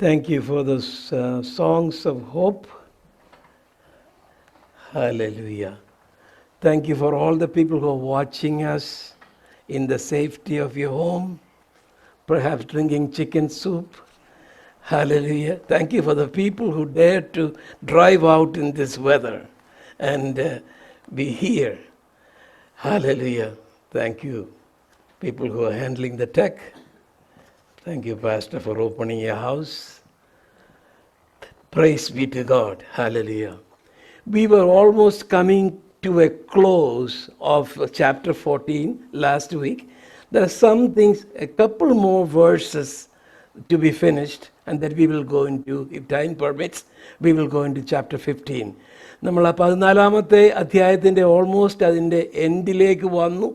Thank you for those songs of hope. Hallelujah. Thank you for all the people who are watching us in the safety of your home, perhaps drinking chicken soup. Hallelujah. Thank you for the people who dared to drive out in this weather and be here. Hallelujah. Thank you, people who are handling the tech. Thank you, Pastor, for opening your house. Praise be to God. Hallelujah. We were almost coming to a close of chapter 14 last week. There are some things, a couple more verses to be finished, and that we will go into, if time permits, we will go into chapter 15. നമ്മൾ ആ 14-ാമത്തെ അധ്യായത്തിൻ്റെ almost അതിൻ്റെ എൻഡിലേക്ക് വന്നു.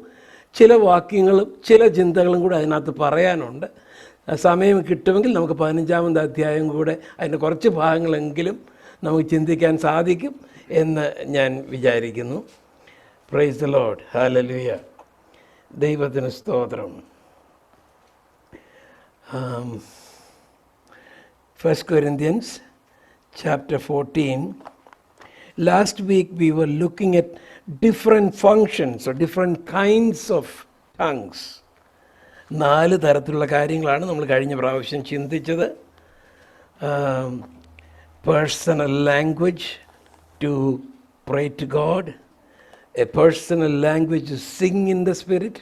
ചില വാക്യങ്ങളും ചില ചിന്തകളും കൂടെ അതിനകത്ത് പറയാനുണ്ട്. സമയം കിട്ടുമെങ്കിൽ നമുക്ക് 15-ാമത്തെ അധ്യായം കൂടെ അതിൻ്റെ കുറച്ച് ഭാഗങ്ങളെങ്കിലും നമുക്ക് ചിന്തിക്കാൻ സാധിക്കും എന്ന് ഞാൻ വിചാരിക്കുന്നു. Praise the Lord. ഹല്ലേലൂയ. ദൈവത്തിന് സ്തോത്രം. 1 Corinthians chapter 14. Last week we were looking at different functions or different kinds of tongues. 4 തരത്തിലുള്ള കാര്യങ്ങളാണ് നമ്മൾ കഴിഞ്ഞ പ്രാവശ്യം ചിന്തിച്ചത്. Personal language to pray to God, a personal language to sing in the Spirit,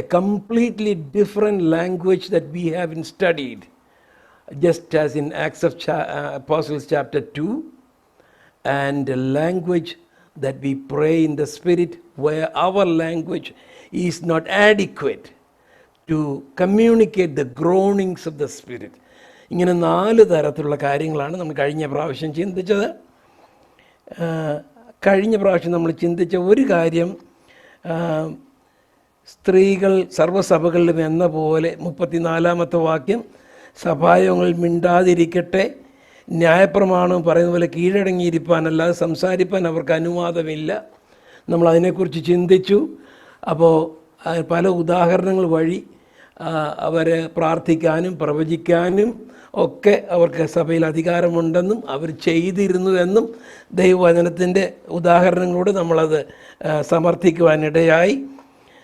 a completely different language that we haven't studied, just as in Acts of Apostles chapter 2, and a language that we pray in the Spirit where our language is not adequate to communicate the groanings of the Spirit. ഇങ്ങനെ 4 തരത്തിലുള്ള കാര്യങ്ങളാണ് നമ്മൾ കഴിഞ്ഞ പ്രാവശ്യം ചിന്തിച്ചത്. കഴിഞ്ഞ പ്രാവശ്യം നമ്മൾ ചിന്തിച്ച ഒരു കാര്യം, സ്ത്രീകൾ സർവ്വസഭകളിലും എന്ന പോലെ 34-ാമത്തെ വാക്യം, സഭായോഗങ്ങളിൽ മിണ്ടാതിരിക്കട്ടെ, ന്യായപ്രമാണം പറയുന്ന പോലെ കീഴടങ്ങിയിരിപ്പാൻ അല്ലാതെ സംസാരിപ്പാൻ അവർക്ക് അനുവാദമില്ല. നമ്മൾ അതിനെക്കുറിച്ച് ചിന്തിച്ചു. അപ്പോൾ പല ഉദാഹരണങ്ങൾ വഴി അവർ പ്രാർത്ഥിക്കാനും പ്രവചിക്കാനും ഒക്കെ അവർക്ക് സഭയിൽ അധികാരമുണ്ടെന്നും അവർ ചെയ്തിരുന്നുവെന്നും ദൈവവചനത്തിൻ്റെ ഉദാഹരണങ്ങളോട് നമ്മളത് സമർത്ഥിക്കുവാനിടയായി.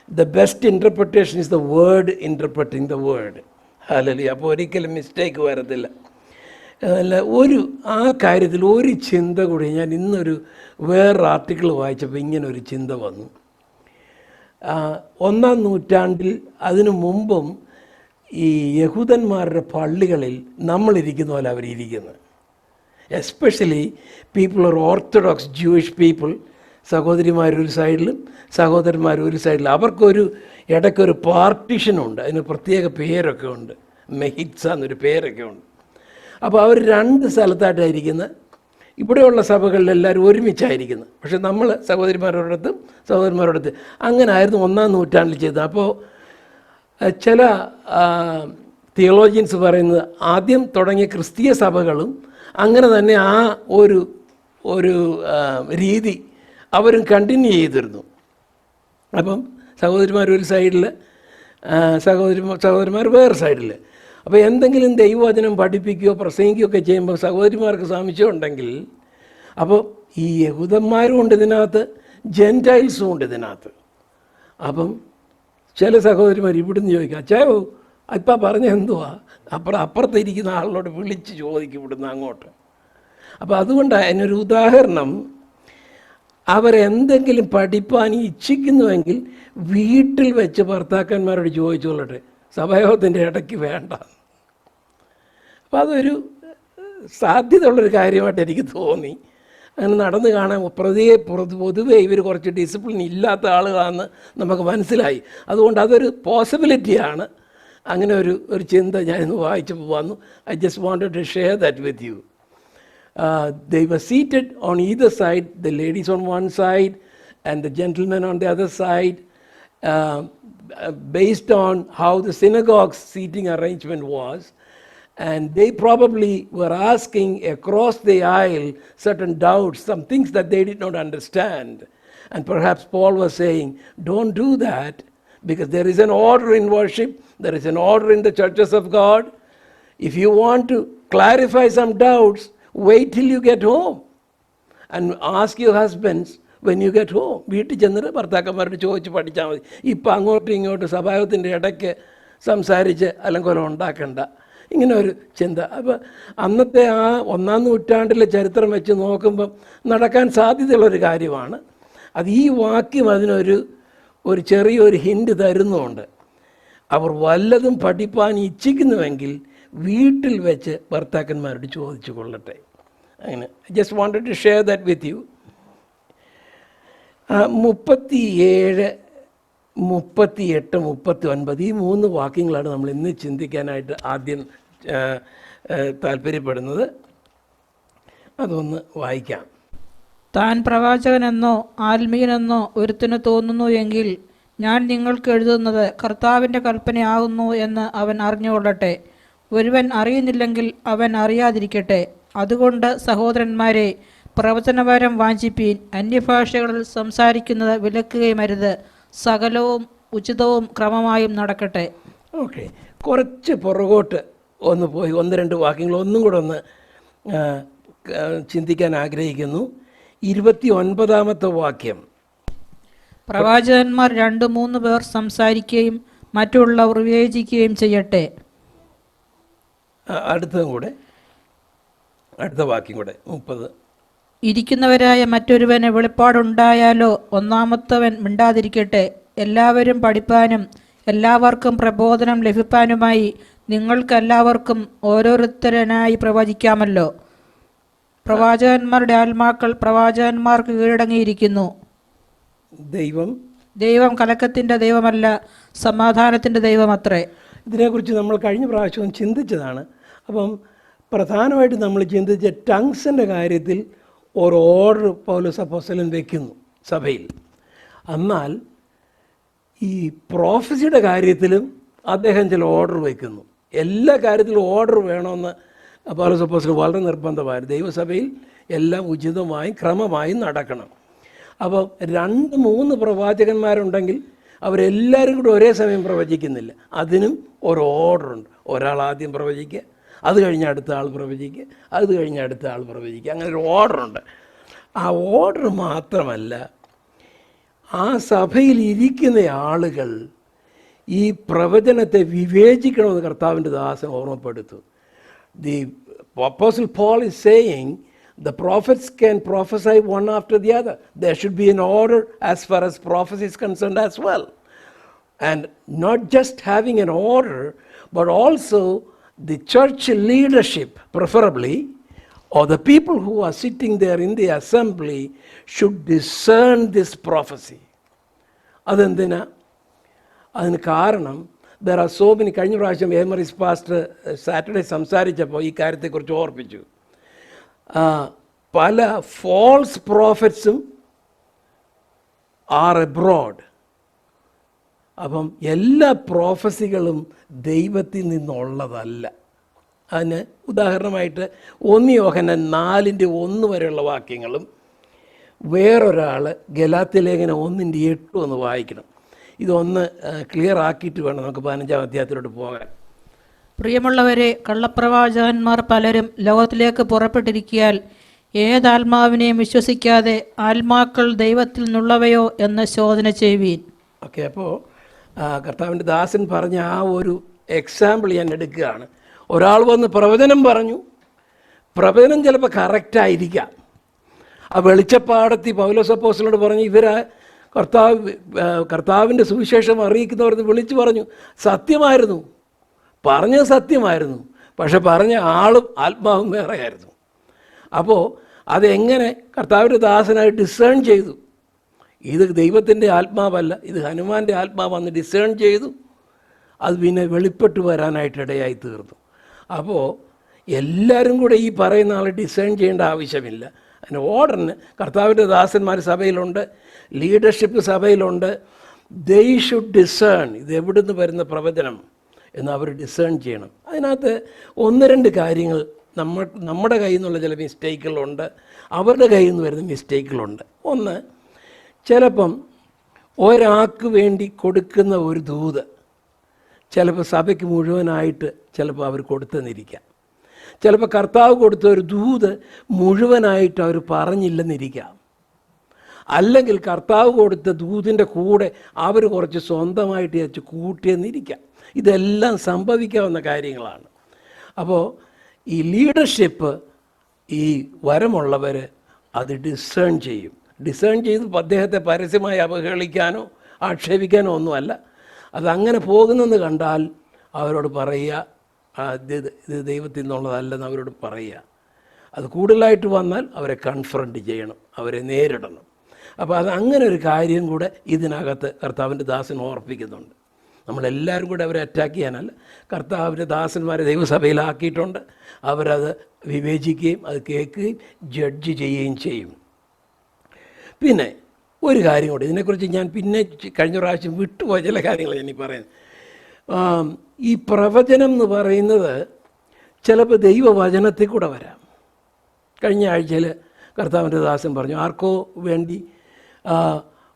The best interpretation is the word interpreting the word. Hallelujah. അപ്പോൾ ഒരിക്കലും മിസ്റ്റേക്ക് വരത്തില്ല. അല്ല, ആ കാര്യത്തിൽ ഒരു ചിന്ത കൂടി ഞാൻ ഇന്നൊരു വേറൊരു ആർട്ടിക്കിൾ വായിച്ചപ്പോൾ ഇങ്ങനൊരു ചിന്ത വന്നു. 1-ാം നൂറ്റാണ്ടിൽ അതിനു മുമ്പും ഈ യഹൂദന്മാരുടെ പള്ളികളിൽ നമ്മളിരിക്കുന്ന പോലെ അവരിയ്ക്കുന്നത്. Especially people or orthodox Jewish people, സഹോദരിമാരൊരു സൈഡിലും സഹോദരന്മാരൊരു സൈഡിലും, അവർക്കൊരു ഇടയ്ക്കൊരു പാർട്ടീഷനുണ്ട്. അതിന് പ്രത്യേക പേരൊക്കെ ഉണ്ട്, മെഹിറ്റ്സ എന്നൊരു പേരൊക്കെ ഉണ്ട്. അപ്പോൾ അവർ 2 സ്ഥലത്തായിട്ടായിരിക്കുന്നത്. ഇവിടെയുള്ള സഭകളിൽ എല്ലാവരും ഒരുമിച്ചായിരിക്കുന്നത്. പക്ഷെ നമ്മൾ സഹോദരിമാരോടത്തും സഹോദരന്മാരോടത്ത് അങ്ങനെ ആയിരുന്നു 1-ാം നൂറ്റാണ്ടിൽ ചെയ്തത്. അപ്പോൾ ചില തിയോളജിയൻസ് പറയുന്നത് ആദ്യം തുടങ്ങിയ ക്രിസ്തീയ സഭകളും അങ്ങനെ തന്നെ ആ ഒരു രീതി അവരും കണ്ടിന്യൂ ചെയ്തിരുന്നു. അപ്പം സഹോദരിമാർ ഒരു സൈഡിൽ, സഹോദരന്മാർ വേറെ സൈഡിൽ. അപ്പോൾ എന്തെങ്കിലും ദൈവവചനം പഠിപ്പിക്കുകയോ പ്രസംഗിക്കുകയോ ഒക്കെ ചെയ്യുമ്പോൾ സഹോദരിമാർക്ക് സംശയം ഉണ്ടെങ്കിൽ, അപ്പോൾ ഈ യഹൂദന്മാരും ഉണ്ട് ഇതിനകത്ത്, ജെൻറ്റൈൽസും ഉണ്ട് ഇതിനകത്ത്. അപ്പം ചില സഹോദരിമാർ ഇവിടുന്ന് ചോദിക്കും, അച്ചായോ ഇപ്പം പറഞ്ഞ എന്തുവാ, അപ്പുറത്തിരിക്കുന്ന ആളിനോട് വിളിച്ച് ചോദിക്കും ഇവിടുന്ന് അങ്ങോട്ട്. അപ്പോൾ അതുകൊണ്ടാണ് അതിനൊരു ഉദാഹരണം, അവരെന്തെങ്കിലും പഠിപ്പാൻ ഇച്ഛിക്കുന്നുവെങ്കിൽ വീട്ടിൽ വെച്ച് ഭർത്താക്കന്മാരോട് ചോദിച്ചോളട്ടെ, സഭായോഗത്തിൻ്റെ ഇടയ്ക്ക് വേണ്ട. അപ്പോൾ അതൊരു സാധ്യതയുള്ളൊരു കാര്യമായിട്ട് എനിക്ക് തോന്നി. അങ്ങനെ നടന്ന് കാണാൻ പൊതുവേ ഇവർ കുറച്ച് ഡിസിപ്ലിൻ ഇല്ലാത്ത ആളുകളാണെന്ന് നമുക്ക് മനസ്സിലായി. അതുകൊണ്ട് അതൊരു പോസിബിലിറ്റിയാണ്. അങ്ങനെ ഒരു ചിന്ത ഞാനിന്ന് വായിച്ചപ്പോൾ വന്നു. I just wanted to share that with you. They were seated on either side, the ladies on one side and the gentlemen on the other side, based on how the synagogue's seating arrangement was. And they probably were asking across the aisle certain doubts, some things that they did not understand. And perhaps Paul was saying, don't do that, because there is an order in worship, there is an order in the churches of God. If you want to clarify some doubts, wait till you get home and ask your husbands when you get home. വീട്ടിൽ ചെന്നിട്ട് ഭർത്താക്കന്മാരോട് ചോദിച്ച് പഠിച്ചാൽ മതി. ഇപ്പം അങ്ങോട്ടും ഇങ്ങോട്ടും സഭായോഗത്തിൻ്റെ ഇടയ്ക്ക് സംസാരിച്ച് അലങ്കോലം ഉണ്ടാക്കണ്ട, ഇങ്ങനെ ഒരു ചിന്ത. അപ്പോൾ അന്നത്തെ ആ 1-ാം നൂറ്റാണ്ടിലെ ചരിത്രം വെച്ച് നോക്കുമ്പം നടക്കാൻ സാധ്യതയുള്ളൊരു കാര്യമാണ് അത്. ഈ വാക്യം അതിനൊരു ചെറിയൊരു ഹിൻഡ് തരുന്നുണ്ട്. അവർ വല്ലതും പഠിപ്പാൻ ഇച്ഛിക്കുന്നുവെങ്കിൽ വീട്ടിൽ വെച്ച് ഭർത്താക്കന്മാരോട് ചോദിച്ചു കൊള്ളട്ടെ. അങ്ങനെ just wanted to share that with you. 37, 38, 39 ഈ 3 വാക്യങ്ങളാണ് നമ്മൾ ഇന്ന് ചിന്തിക്കാനായിട്ട് ആദ്യം താല്പര്യപ്പെടുന്നത്. അതൊന്ന് വായിക്കാം. താൻ പ്രവാചകനെന്നോ ആത്മീയനെന്നോ ഒരുത്തിന് തോന്നുന്നു എങ്കിൽ ഞാൻ നിങ്ങൾക്ക് എഴുതുന്നത് കർത്താവിൻ്റെ കൽപ്പനയാകുന്നു എന്ന് അവൻ അറിഞ്ഞുകൊള്ളട്ടെ. ഒരുവൻ അറിയുന്നില്ലെങ്കിൽ അവൻ അറിയാതിരിക്കട്ടെ. അതുകൊണ്ട് സഹോദരന്മാരെ, പ്രവചനവരം വാഞ്ചിപ്പീൻ. അന്യഭാഷകളിൽ സംസാരിക്കുന്നത് വിലക്കുകയുമരുത്. സകലവും ഉചിതവും ക്രമമായും നടക്കട്ടെ. ഓക്കെ, കുറച്ച് പുറകോട്ട് ഒന്ന് പോയി 1-2 വാക്യങ്ങൾ ഒന്നും കൂടെ ഒന്ന് ചിന്തിക്കാൻ ആഗ്രഹിക്കുന്നു. 29-ാമത്തെ വാക്യം. പ്രവാചകന്മാർ 2-3 പേർ സംസാരിക്കുകയും മറ്റുള്ളവർ വിവേചിക്കുകയും ചെയ്യട്ടെ. അടുത്ത വാക്യം കൂടെ 30. ഇരിക്കുന്നവരായ മറ്റൊരുവന് വെളിപ്പാടുണ്ടായാലോ ഒന്നാമത്തവൻ മിണ്ടാതിരിക്കട്ടെ. എല്ലാവരും പഠിപ്പാനും എല്ലാവർക്കും പ്രബോധനം ലഭിപ്പാനുമായി നിങ്ങൾക്കെല്ലാവർക്കും ഓരോരുത്തരനായി പ്രവചിക്കാമല്ലോ. പ്രവാചകന്മാരുടെ ആത്മാക്കൾ പ്രവാചകന്മാർക്ക് കീഴടങ്ങിയിരിക്കുന്നു. ദൈവം കലക്കത്തിൻ്റെ ദൈവമല്ല, സമാധാനത്തിൻ്റെ ദൈവമത്രേ. ഇതിനെക്കുറിച്ച് നമ്മൾ കഴിഞ്ഞ പ്രാവശ്യവും ചിന്തിച്ചതാണ്. അപ്പം പ്രധാനമായിട്ട് നമ്മൾ ചിന്തിച്ച ടങ്സിൻ്റെ കാര്യത്തിൽ ഒരു ഓർഡർ പൗലോസ് അപ്പോസ്തലൻ വയ്ക്കുന്നു സഭയിൽ. എന്നാൽ ഈ പ്രോഫസിയുടെ കാര്യത്തിലും അദ്ദേഹം ചില ഓർഡർ വയ്ക്കുന്നു. എല്ലാ കാര്യത്തിലും ഓർഡർ വേണമെന്ന് പൗലോസ് അപ്പോസ്തലൻ വളരെ നിർബന്ധമായിരുന്നു. ദൈവസഭയിൽ എല്ലാം ഉചിതമായും ക്രമമായും നടക്കണം. അപ്പോൾ 2-3 പ്രവാചകന്മാരുണ്ടെങ്കിൽ അവരെല്ലാവരും കൂടി ഒരേ സമയം പ്രവചിക്കുന്നില്ല. അതിനും ഒരു ഓർഡറുണ്ട്. ഒരാൾ ആദ്യം പ്രവചിക്കുക, അത് കഴിഞ്ഞ് അടുത്ത ആൾ പ്രവചിക്കുക, അത് കഴിഞ്ഞ് അടുത്ത ആൾ പ്രവചിക്കുക. അങ്ങനെ ഒരു ഓർഡറുണ്ട്. ആ ഓർഡർ മാത്രമല്ല, ആ സഭയിൽ ഇരിക്കുന്ന ആളുകൾ ഈ പ്രവചനത്തെ വിവേചിക്കണമെന്ന് കർത്താവിൻ്റെ ദാസൻ ഓർമ്മപ്പെടുത്തും. The Apostle Paul is saying the prophets can prophesy one after the other. There should be an order as far as prophecy is concerned as well. And not just having an order, but also the church leadership, preferably, or the people who are sitting there in the assembly should discern this prophecy. അതെന്തിനാ? അതിന് കാരണം there are so many. കഴിഞ്ഞ പ്രാവശ്യം എമറിസ് pastor Saturday സംസാരിച്ചപ്പോൾ ഈ കാര്യത്തെക്കുറിച്ച് ഓർപ്പിച്ചു. പല false പ്രോഫറ്റ്സും R abroad. അപ്പം എല്ലാ പ്രോഫസികളും ദൈവത്തിൽ നിന്നുള്ളതല്ല. അതിന് ഉദാഹരണമായിട്ട് 1 യോഹന്നാൻ 4:1 വരെയുള്ള വാക്യങ്ങളും വേറൊരാൾ ഗലാത്യ ലേഖനം 1:8 ഒന്ന് വായിക്കണം. ഇതൊന്ന് ക്ലിയർ ആക്കിയിട്ട് വേണം നമുക്ക് 15-ാം അധ്യായത്തിലോട്ട് പോകാൻ. പ്രിയമുള്ളവരെ, കള്ളപ്രവാചകന്മാർ പലരും ലോകത്തിലേക്ക് പുറപ്പെട്ടിരിക്കിയാൽ ഏതാത്മാവിനെയും വിശ്വസിക്കാതെ ആത്മാക്കൾ ദൈവത്തിൽ നിന്നുള്ളവയോ എന്ന് ശോധന ചെയ്യുവീൻ. ഓക്കെ, അപ്പോൾ കർത്താവിൻ്റെ ദാസൻ പറഞ്ഞ ആ ഒരു എക്സാമ്പിൾ ഞാൻ എടുക്കുകയാണ്. ഒരാൾ വന്ന് പ്രവചനം പറഞ്ഞു. പ്രവചനം ചിലപ്പോൾ കറക്റ്റായിരിക്കാം. ആ വെളിച്ചപ്പാടത്തി പൗലോസ് അപ്പോസ്തലനോട് പറഞ്ഞു, കർത്താവിൻ്റെ സുവിശേഷം അറിയിക്കുന്നവരെന്ന് വിളിച്ചു പറഞ്ഞു. സത്യമായിരുന്നു, പറഞ്ഞത് സത്യമായിരുന്നു, പക്ഷെ പറഞ്ഞ ആളും ആത്മാവും വേറെയായിരുന്നു. അപ്പോൾ അതെങ്ങനെ കർത്താവിൻ്റെ ദാസനായി ഡിസേൺ ചെയ്തു? ഇത് ദൈവത്തിൻ്റെ ആത്മാവല്ല, ഇത് ഹനുമാൻ്റെ ആത്മാവെന്ന് ഡിസേൺ ചെയ്തു. അത് പിന്നെ വെളിപ്പെട്ട് വരാനായിട്ട് ഇടയായി തീർന്നു. അപ്പോൾ എല്ലാവരും കൂടെ ഈ പറയുന്ന ആളെ ഡിസേൺ ചെയ്യേണ്ട ആവശ്യമില്ല. അതിന് ഓർഡറിന് കർത്താവിൻ്റെ ദാസന്മാർ സഭയിലുണ്ട്, ലീഡർഷിപ്പ് സഭയിലുണ്ട്. ദേ ഷുഡ് ഡിസേൺ ഇത് എവിടുന്ന് വരുന്ന പ്രവചനം എന്ന് അവർ ഡിസേൺ ചെയ്യണം. അതിനകത്ത് 1-2 കാര്യങ്ങൾ നമ്മുടെ കയ്യിൽ നിന്നുള്ള ചില മിസ്റ്റേക്കുകളുണ്ട്, അവരുടെ കയ്യിൽ നിന്ന് വരുന്ന മിസ്റ്റേക്കുകളുണ്ട്. ഒന്ന്, ചിലപ്പം ഒരാൾക്ക് വേണ്ടി കൊടുക്കുന്ന ഒരു ദൂത് ചിലപ്പോൾ സഭയ്ക്ക് മുഴുവനായിട്ട് ചിലപ്പോൾ അവർ കൊടുത്തെന്നിരിക്കാം. ചിലപ്പോൾ കർത്താവ് കൊടുത്ത ഒരു ദൂത് മുഴുവനായിട്ട് അവർ പറഞ്ഞില്ലെന്നിരിക്കാം. അല്ലെങ്കിൽ കർത്താവ് കൊടുത്ത ദൂതിൻ്റെ കൂടെ അവർ കുറച്ച് സ്വന്തമായിട്ട് വെച്ച് കൂട്ടിയെന്നിരിക്കാം. ഇതെല്ലാം സംഭവിക്കാവുന്ന കാര്യങ്ങളാണ്. അപ്പോൾ ഈ ലീഡർഷിപ്പ്, ഈ വരമുള്ളവർ അത് ഡിസേൺ ചെയ്യും. ഡിസേൺ ചെയ്ത് അദ്ദേഹത്തെ പരസ്യമായി അവഹേളിക്കാനോ ആക്ഷേപിക്കാനോ ഒന്നുമല്ല. അതങ്ങനെ പോകുന്നെന്ന് കണ്ടാൽ അവരോട് പറയുക, ഇത് ദൈവത്തിൽ നിന്നുള്ളതല്ലെന്ന് അവരോട് പറയുക. അത് കൂടുതലായിട്ട് വന്നാൽ അവരെ കൺഫ്രണ്ട് ചെയ്യണം, അവരെ നേരിടണം. അപ്പോൾ അത് അങ്ങനെ ഒരു കാര്യം കൂടെ ഇതിനകത്ത് കർത്താവിൻ്റെ ദാസൻ ഓർപ്പിക്കുന്നുണ്ട്. നമ്മളെല്ലാവരും കൂടെ അവരെ അറ്റാക്ക് ചെയ്യാനല്ല, കർത്താവിൻ്റെ ദാസന്മാരെ ദൈവസഭയിലാക്കിയിട്ടുണ്ട്. അവരത് വിവേചിക്കുകയും അത് കേൾക്കുകയും ജഡ്ജ് ചെയ്യുകയും ചെയ്യും. പിന്നെ ഒരു കാര്യം കൂടി, ഇതിനെക്കുറിച്ച് ഞാൻ പിന്നെ കഴിഞ്ഞ പ്രാവശ്യം വിട്ടുപോയ ചില കാര്യങ്ങൾ ഞാൻ ഈ പറയുന്നത്. ഈ പ്രവചനം എന്ന് പറയുന്നത് ചിലപ്പോൾ ദൈവവചനത്തിൽ കൂടെ വരാം. കഴിഞ്ഞ ആഴ്ചയിൽ കർത്താവിൻ്റെ ദാസൻ പറഞ്ഞു, ആർക്കോ വേണ്ടി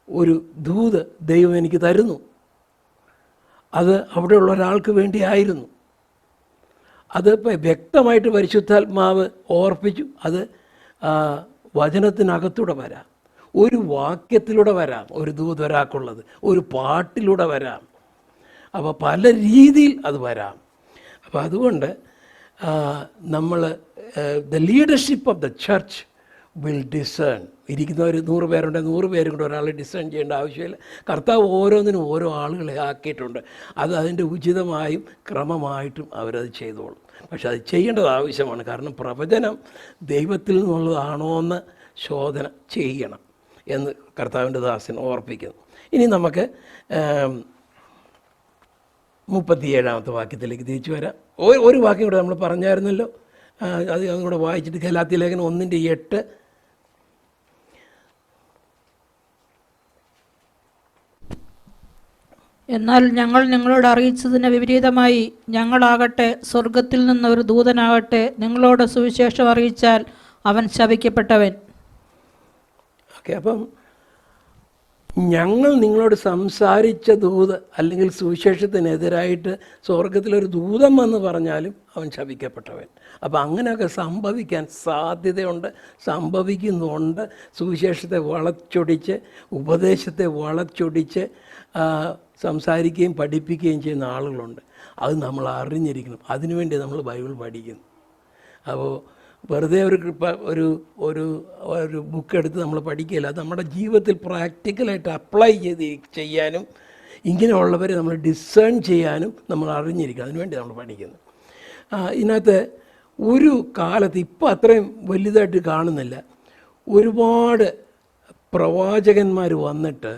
ഒരു ദൂത് ദൈവം എനിക്ക് തരുന്നു, അത് അവിടെയുള്ള ഒരാൾക്ക് വേണ്ടിയായിരുന്നു. അത് വ്യക്തമായിട്ട് പരിശുദ്ധാത്മാവ് ഓർപ്പിച്ചു. അത് വചനത്തിനകത്തൂടെ വരാം, ഒരു വാക്യത്തിലൂടെ വരാം, ഒരു ദൂത് ഒരാൾക്കുള്ളത് ഒരു പാട്ടിലൂടെ വരാം. അപ്പോൾ പല രീതിയിൽ അത് വരാം. അപ്പോൾ അതുകൊണ്ട് നമ്മൾ the leadership of the church will discern. ഇരിക്കുന്നവർ 100 പേരുണ്ട്, 100 പേരും കൂടെ ഒരാളെ ഡിസേൺ ചെയ്യേണ്ട ആവശ്യമില്ല. കർത്താവ് ഓരോന്നിനും ഓരോ ആളുകളെ ആക്കിയിട്ടുണ്ട്. അത് അതിൻ്റെ ഉചിതമായും ക്രമമായിട്ടും അവരത് ചെയ്തോളും. പക്ഷെ അത് ചെയ്യേണ്ടത് ആവശ്യമാണ്. കാരണം പ്രവചനം ദൈവത്തിൽ നിന്നുള്ളതാണോ എന്ന് ശോധന ചെയ്യണം എന്ന് കർത്താവിൻ്റെ ദാസൻ ഓർപ്പിക്കുന്നു. ഇനി നമുക്ക് 37-ാമത്തെ വാക്യത്തിലേക്ക് തിരിച്ചു വരാം. ഒരു വാക്യം കൂടെ നമ്മൾ പറഞ്ഞായിരുന്നല്ലോ, അത് അതുകൂടെ വായിച്ചിട്ട് ഗലാത്യ ലേഖനം 1:8. എന്നാൽ ഞങ്ങൾ നിങ്ങളോട് അറിയിച്ചതിന് വിപരീതമായി ഞങ്ങളാകട്ടെ സ്വർഗത്തിൽ നിന്ന് ഒരു ദൂതനാകട്ടെ നിങ്ങളോട് സുവിശേഷം അറിയിച്ചാൽ അവൻ ശപിക്കപ്പെട്ടവൻ. ഓക്കെ, അപ്പം ഞങ്ങൾ നിങ്ങളോട് സംസാരിച്ച ദൂത് അല്ലെങ്കിൽ സുവിശേഷത്തിനെതിരായിട്ട് സ്വർഗത്തിലൊരു ദൂതം വന്ന് പറഞ്ഞാലും അവൻ ശപിക്കപ്പെട്ടവൻ. അപ്പം അങ്ങനെയൊക്കെ സംഭവിക്കാൻ സാധ്യതയുണ്ട്, സംഭവിക്കുന്നുണ്ട്. സുവിശേഷത്തെ വളച്ചൊടിച്ച്, ഉപദേശത്തെ വളച്ചൊടിച്ച് സംസാരിക്കുകയും പഠിപ്പിക്കുകയും ചെയ്യുന്ന ആളുകളുണ്ട്. അത് നമ്മൾ അറിഞ്ഞിരിക്കണം. അതിനുവേണ്ടി നമ്മൾ ബൈബിൾ പഠിക്കുന്നു. അപ്പോൾ വെറുതെ ഒരു ഒരു ബുക്ക് എടുത്ത് നമ്മൾ പഠിക്കില്ല. അത് നമ്മുടെ ജീവിതത്തിൽ പ്രാക്ടിക്കലായിട്ട് അപ്ലൈ ചെയ്യാനും ഇങ്ങനെയുള്ളവരെ നമ്മൾ ഡിസേൺ ചെയ്യാനും നമ്മൾ അറിഞ്ഞിരിക്കണം. അതിനുവേണ്ടി നമ്മൾ പഠിക്കുന്നു. ഇതിനകത്ത് ഒരു കാലത്ത്, ഇപ്പോൾ അത്രയും വലുതായിട്ട് കാണുന്നില്ല, ഒരുപാട് പ്രവാചകന്മാർ വന്നിട്ട്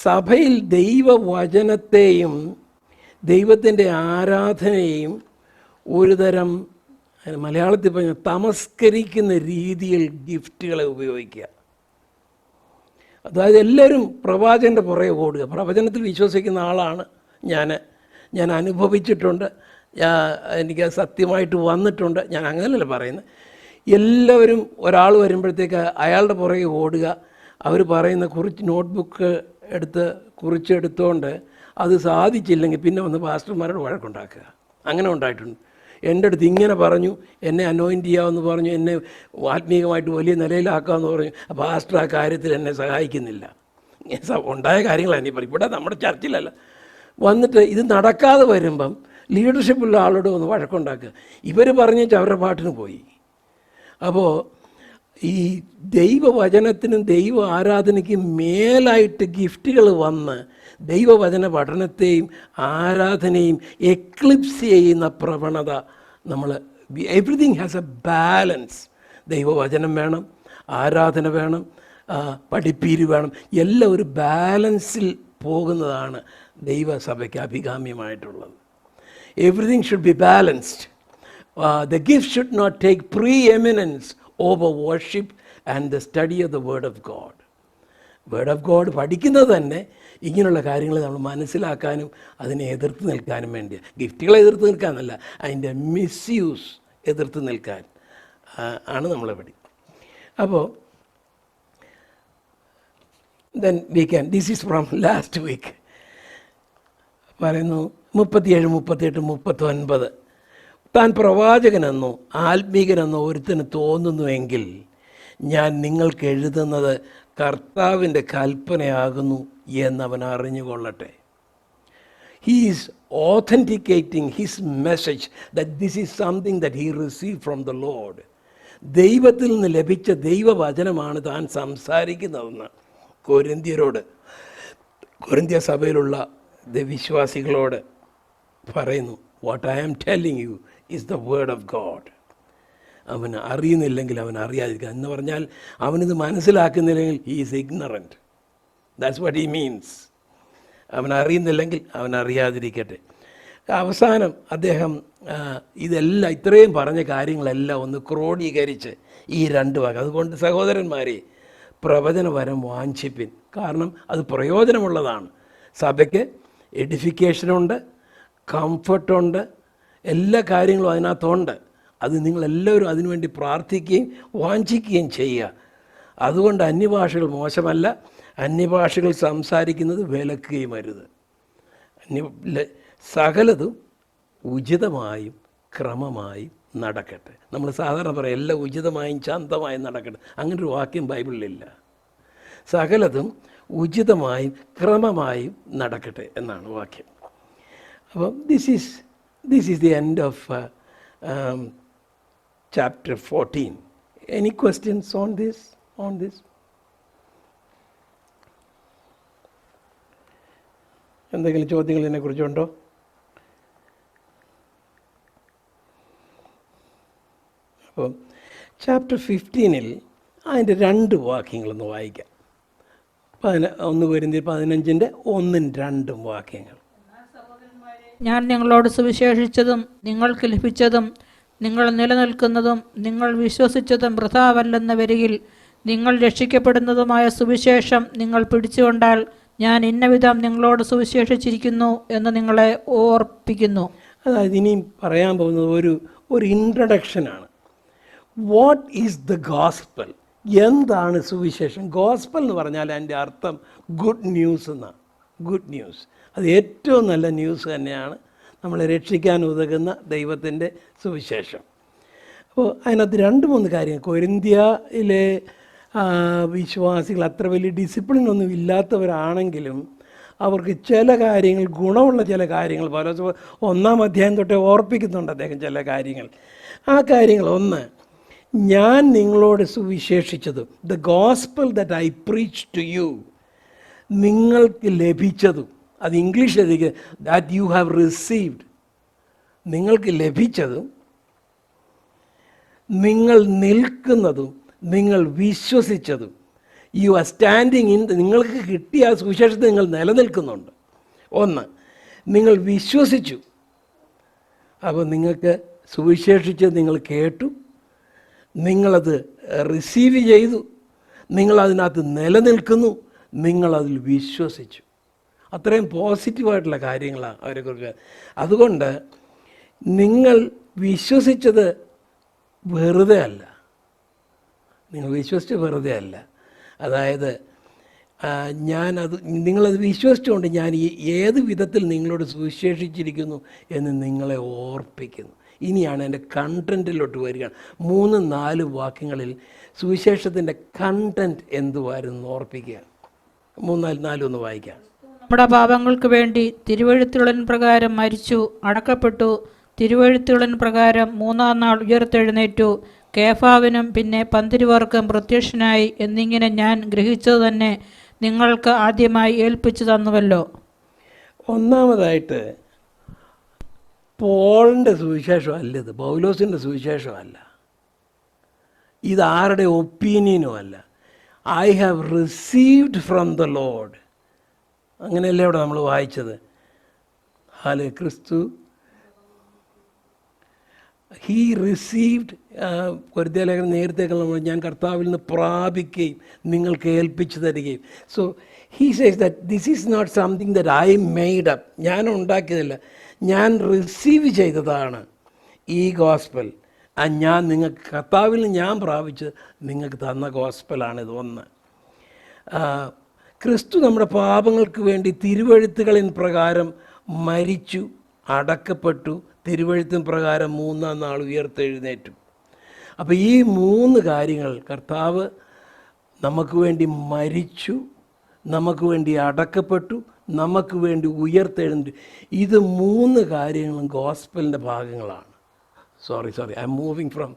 സഭയിൽ ദൈവവചനത്തെയും ദൈവത്തിൻ്റെ ആരാധനയെയും ഒരുതരം, മലയാളത്തിൽ പറഞ്ഞ തമസ്കരിക്കുന്ന രീതിയിൽ ഗിഫ്റ്റുകളെ ഉപയോഗിക്കുക. അതായത് എല്ലാവരും പ്രവാചകൻ്റെ പുറകെ ഓടുക. പ്രവചനത്തിൽ വിശ്വസിക്കുന്ന ആളാണ് ഞാൻ അനുഭവിച്ചിട്ടുണ്ട്, എനിക്ക് സത്യമായിട്ട് വന്നിട്ടുണ്ട്, ഞാൻ അങ്ങനെയല്ല പറയുന്നത്. എല്ലാവരും ഒരാൾ വരുമ്പോഴത്തേക്ക് അയാളുടെ പുറകെ ഓടുക. അവർ പറയുന്ന നോട്ട്ബുക്ക് എടുത്ത് കുറിച്ചെടുത്തുകൊണ്ട് അത് സാധിച്ചില്ലെങ്കിൽ പിന്നെ വന്ന് പാസ്റ്റർമാരോട് വഴക്കുണ്ടാക്കുക. അങ്ങനെ ഉണ്ടായിട്ടുണ്ട്. എൻ്റെ അടുത്ത് ഇങ്ങനെ പറഞ്ഞു, എന്നെ അനോയിൻറ്റ് ചെയ്യാമെന്ന് പറഞ്ഞു, എന്നെ ആത്മീയമായിട്ട് വലിയ നിലയിലാക്കാമെന്ന് പറഞ്ഞു. പാസ്റ്റർ ആ കാര്യത്തിൽ എന്നെ സഹായിക്കുന്നില്ല. ഉണ്ടായ കാര്യങ്ങളാണ് ഈ പറയും. ഇവിടെ നമ്മുടെ ചർച്ചിലല്ല. വന്നിട്ട് ഇത് നടക്കാതെ വരുമ്പം ലീഡർഷിപ്പുള്ള ആളോട് ഒന്ന് വഴക്കുണ്ടാക്കുക. ഇവർ പറഞ്ഞേച്ച് അവരുടെ പാട്ടിന് പോയി. അപ്പോൾ ഈ ദൈവവചനത്തിനും ദൈവ ആരാധനയ്ക്കും മേലായിട്ട് ഗിഫ്റ്റുകൾ വന്ന് ദൈവവചന പഠനത്തെയും ആരാധനയും എക്ലിപ്സ് ചെയ്യുന്ന പ്രവണത നമ്മൾ, എവറിതിങ് ഹാസ് എ ബാലൻസ്. ദൈവവചനം വേണം, ആരാധന വേണം, പഠിപ്പീര് വേണം, എല്ലാം ഒരു ബാലൻസിൽ പോകുന്നതാണ് ദൈവസഭയ്ക്ക് അഭികാമ്യമായിട്ടുള്ളത്. Everything should be balanced. The gift should not take preeminence over worship and the study of the Word of God. Word of God പഠിക്കുന്നത് തന്നെ ഇങ്ങനെയുള്ള കാര്യങ്ങൾ നമ്മൾ മനസ്സിലാക്കാനും അതിനെ എതിർത്ത് നിൽക്കാനും വേണ്ടിയാണ്. ഗിഫ്റ്റുകളെ എതിർത്ത് നിൽക്കാനല്ല, അതിൻ്റെ മിസ്യൂസ് എതിർത്ത് നിൽക്കാൻ ആണ് നമ്മളെ പഠി. അപ്പോൾ then we can, this is from last week, പറയുന്നു 37, 38, 39 താൻ പ്രവാചകനെന്നോ ആത്മീകനെന്നോ ഒരുത്തിന് തോന്നുന്നുവെങ്കിൽ ഞാൻ നിങ്ങൾക്ക് എഴുതുന്നത് കർത്താവിൻ്റെ കൽപ്പനയാകുന്നു എന്നവൻ അറിഞ്ഞുകൊള്ളട്ടെ. He is authenticating his message that this is something that he received from the Lord. ദൈവത്തിൽ നിന്ന് ലഭിച്ച ദൈവവചനമാണ് താൻ സംസാരിക്കുന്നതെന്ന് കൊരിന്ത്യ സഭയിലുള്ള വിശ്വാസികളോട് പറയുന്നു. What I am telling you is the word of God. അവൻ അറിയുന്നില്ലെങ്കിൽ അവൻ അറിയാതിരിക്കുക എന്ന് പറഞ്ഞാൽ അവനിത് മനസ്സിലാക്കുന്നില്ലെങ്കിൽ he is ignorant. That's what he means. അവൻ അറിയുന്നില്ലെങ്കിൽ അവൻ അറിയാതിരിക്കട്ടെ. അവസാനം അദ്ദേഹം ഇതെല്ലാം ഇത്രയും പറഞ്ഞ കാര്യങ്ങളെല്ലാം ഒന്ന് ക്രോഡീകരിച്ച് ഈ രണ്ട് വാക്ക്, അതുകൊണ്ട് സഹോദരന്മാരെ പ്രവചനവരം വാഞ്ചിപ്പിൻ. കാരണം അത് പ്രയോജനമുള്ളതാണ്. സഭയ്ക്ക് എഡിഫിക്കേഷനുണ്ട്, കംഫർട്ടുണ്ട്, എല്ലാ കാര്യങ്ങളും അതിനകത്തുണ്ട്. അത് നിങ്ങളെല്ലാവരും അതിനുവേണ്ടി പ്രാർത്ഥിക്കുകയും വാഞ്ചിക്കുകയും ചെയ്യുക. അതുകൊണ്ട് അന്യഭാഷകൾ മോശമല്ല, അന്യഭാഷകൾ സംസാരിക്കുന്നത് വിലക്കുകയും അരുത്. സകലതും ഉചിതമായും ക്രമമായും നടക്കട്ടെ. നമ്മൾ സാധാരണ പറയാം എല്ലാം ഉചിതമായും ശാന്തമായും നടക്കട്ടെ. അങ്ങനൊരു വാക്യം ബൈബിളിലില്ല. സകലതും ഉചിതമായും ക്രമമായും നടക്കട്ടെ എന്നാണ് വാക്യം. അപ്പം this is the end of chapter 14. Any questions on this? എന്തെങ്കിലും ചോദ്യങ്ങൾ ഇതിനെക്കുറിച്ചുണ്ടോ? അപ്പോൾ ചാപ്റ്റർ 15 അതിൻ്റെ 2 വാക്യങ്ങളൊന്ന് വായിക്കാം. 1 Corinthians 15 1ഉം 2ഉം വാക്യങ്ങൾ. ഞാൻ നിങ്ങളോട് സുവിശേഷിച്ചതും നിങ്ങൾക്ക് ലഭിച്ചതും നിങ്ങൾ നിലനിൽക്കുന്നതും നിങ്ങൾ വിശ്വസിച്ചതും വൃഥാവല്ലെന്ന് വരികിൽ നിങ്ങൾ രക്ഷിക്കപ്പെടുന്നതുമായ സുവിശേഷം നിങ്ങൾ പിടിച്ചുകൊണ്ടാൽ ഞാൻ ഇന്നവിധം നിങ്ങളോട് സുവിശേഷിച്ചിരിക്കുന്നു എന്ന് നിങ്ങളെ ഓർപ്പിക്കുന്നു. അതായത് ഇനിയും പറയാൻ പോകുന്നത് ഒരു ഇൻട്രഡക്ഷനാണ്. What is the gospel? എന്താണ് സുവിശേഷം? ഗോസ്പൽ എന്ന് പറഞ്ഞാൽ അതിൻ്റെ അർത്ഥം ഗുഡ് ന്യൂസ് എന്നാണ്. ഗുഡ് ന്യൂസ് അത് ഏറ്റവും നല്ല ന്യൂസ് തന്നെയാണ്, നമ്മളെ രക്ഷിക്കാൻ ഉതകുന്ന ദൈവത്തിൻ്റെ സുവിശേഷം. അപ്പോൾ അതിനകത്ത് 2-3 കാര്യങ്ങൾ. കൊരിന്ത്യയിലെ വിശ്വാസികൾ അത്ര വലിയ ഡിസിപ്ലിനൊന്നും ഇല്ലാത്തവരാണെങ്കിലും അവർക്ക് ചില കാര്യങ്ങൾ, ഗുണമുള്ള ചില കാര്യങ്ങൾ പൗലോസ് 1-ാം അധ്യായം തൊട്ടേ ഓർപ്പിക്കുന്നുണ്ട് അദ്ദേഹം ചില കാര്യങ്ങൾ. ആ കാര്യങ്ങൾ: 1, ഞാൻ നിങ്ങളോട് സുവിശേഷിച്ചതും, the gospel that I preach to you, നിങ്ങൾക്ക് ലഭിച്ചതും. അത് ഇംഗ്ലീഷിലേക്ക് ദാറ്റ് യു ഹാവ് റിസീവ്ഡ്, നിങ്ങൾക്ക് ലഭിച്ചതും, നിങ്ങൾ നിൽക്കുന്നതും, നിങ്ങൾ വിശ്വസിച്ചതും. യു ആർ സ്റ്റാൻഡിങ് ഇൻ, നിങ്ങൾക്ക് കിട്ടിയ ആ സുവിശേഷത്തിൽ നിങ്ങൾ നിലനിൽക്കുന്നുണ്ട്. 1, നിങ്ങൾ വിശ്വസിച്ചു. അപ്പോൾ നിങ്ങൾക്ക് സുവിശേഷിച്ചത് നിങ്ങൾ കേട്ടു, നിങ്ങളത് റിസീവ് ചെയ്തു, നിങ്ങളതിനകത്ത് നിലനിൽക്കുന്നു, നിങ്ങളതിൽ വിശ്വസിച്ചു. അത്രയും പോസിറ്റീവായിട്ടുള്ള കാര്യങ്ങളാണ് അവരെക്കുറിച്ച്. അതുകൊണ്ട് നിങ്ങൾ വിശ്വസിച്ചത് വെറുതെ അല്ല, നിങ്ങൾ വിശ്വസിച്ച് വെറുതെ അല്ല. അതായത് നിങ്ങളത് വിശ്വസിച്ചുകൊണ്ട് ഞാൻ ഏത് വിധത്തിൽ നിങ്ങളോട് സുവിശേഷിച്ചിരിക്കുന്നു എന്ന് നിങ്ങളെ ഓർപ്പിക്കുന്നു. ഇനിയാണ് എൻ്റെ കണ്ടൻറ്റിലോട്ട് വരികയാണ്. 3-4 വാക്യങ്ങളിൽ സുവിശേഷത്തിൻ്റെ കണ്ടൻറ്റ് എന്തുവായിരുന്നു ഓർപ്പിക്കുക. 3-4 ഒന്ന് വായിക്കാം. നമ്മുടെ പാപങ്ങൾക്ക് വേണ്ടി തിരുവെഴുത്തുകളിൻ പ്രകാരം മരിച്ചു, അടക്കപ്പെട്ടു, തിരുവെഴുത്തുകളിൻ പ്രകാരം 3-ാം നാൾ ഉയർത്തെഴുന്നേറ്റു, കേഫാവിനും പിന്നെ 12 പേർക്കും പ്രത്യക്ഷനായി എന്നിങ്ങനെ ഞാൻ ഗ്രഹിച്ചത് തന്നെ നിങ്ങൾക്ക് ആദ്യമായി ഏൽപ്പിച്ചു തന്നുവല്ലോ. ഒന്നാമതായിട്ട് പോളിൻ്റെ സുവിശേഷമല്ല ഇത്, പൗലോസിൻ്റെ സുവിശേഷമല്ല, ഇത് ആരുടെ ഒപ്പീനിയനും അല്ല. I have received from the load. അങ്ങനെയല്ലേ ഇവിടെ നമ്മൾ വായിച്ചത്. ക്രിസ്തു ഹീ റിസീവ്ഡ്. കൊരിന്ത്യലേഖനം നേരത്തെ ഞാൻ കർത്താവിൽ നിന്ന് പ്രാപിക്കുകയും നിങ്ങൾക്ക് ഏൽപ്പിച്ചു തരികയും. So he says that this is not something that I made up. ഞാൻ ഉണ്ടാക്കിയതല്ല, ഞാൻ റിസീവ് ചെയ്തതാണ് ഈ ഗോസ്പൽ. ഞാൻ നിങ്ങൾക്ക് കർത്താവിൽ നിന്ന് ഞാൻ പ്രാപിച്ച് നിങ്ങൾക്ക് തന്ന ഗോസ്പലാണിത്. 1, ക്രിസ്തു നമ്മുടെ പാപങ്ങൾക്ക് വേണ്ടി തിരുവെഴുത്തുകളിൻ പ്രകാരം മരിച്ചു, അടക്കപ്പെട്ടു, തിരുവഴുത്തിൻ പ്രകാരം 3-ാം നാൾ ഉയർത്തെഴുന്നേറ്റു. അപ്പോൾ ഈ 3 കാര്യങ്ങൾ കർത്താവ് നമുക്ക് വേണ്ടി മരിച്ചു, നമുക്ക് വേണ്ടി അടക്കപ്പെട്ടു, നമുക്ക് വേണ്ടി ഉയർത്തെഴുന്നേറ്റു. ഇത് 3 കാര്യങ്ങളും ഗോസ്പലിൻ്റെ ഭാഗങ്ങളാണ്. Sorry I M moving from